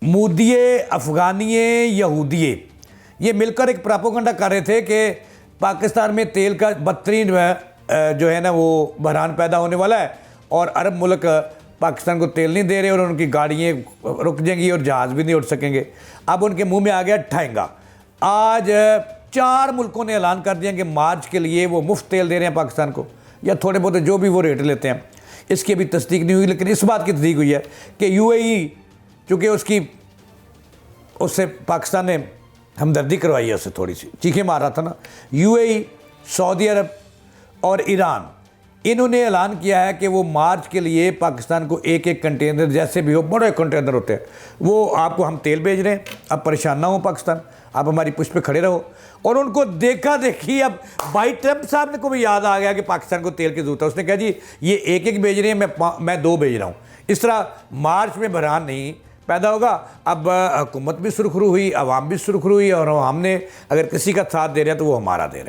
मूदिये, अफ़गानिये, यहूदिये ये मिलकर एक प्रोपेगेंडा कर रहे थे कि पाकिस्तान में तेल का बदतरीन जो है ना वो बहरान पैदा होने वाला है और अरब मुल्क पाकिस्तान को तेल नहीं दे रहे और उनकी गाड़ियाँ रुक जाएंगी और जहाज़ भी नहीं उठ सकेंगे। अब उनके मुंह में आ गया ठहंगा। आज 4 मुल्कों ने ऐलान कर दिया कि मार्च के लिए वो मुफ्त तेल दे रहे हैं पाकिस्तान को, या थोड़े बहुत जो भी वो रेट लेते हैं। इसकी अभी तस्दीक नहीं हुई, लेकिन इस बात की तस्दीक हुई है कि UAE चूँकि उससे पाकिस्तान ने हमदर्दी करवाई है, उससे थोड़ी सी चीखें मार रहा था ना। UAE, सऊदी अरब और ईरान, इन्होंने ऐलान किया है कि वो मार्च के लिए पाकिस्तान को एक एक कंटेनर, जैसे भी हो बड़े कंटेनर होते हैं, वो आपको हम तेल भेज रहे हैं। अब परेशान ना हो पाकिस्तान, आप हमारी पुश पे खड़े रहो। और उनको देखा देखी अब भाई ट्रंप साहब को भी याद आ गया कि पाकिस्तान को तेल की ज़रूरत है। उसने कहा जी ये एक एक भेज रहे हैं, मैं 2 भेज रहा हूँ। इस तरह मार्च में बहरान नहीं पैदा होगा। अब हुकूमत भी सुरखरू हुई, अवाम भी सुरखरू हुई, और हमने अगर किसी का साथ दे रहे हैं तो वो हमारा दे रहे हैं।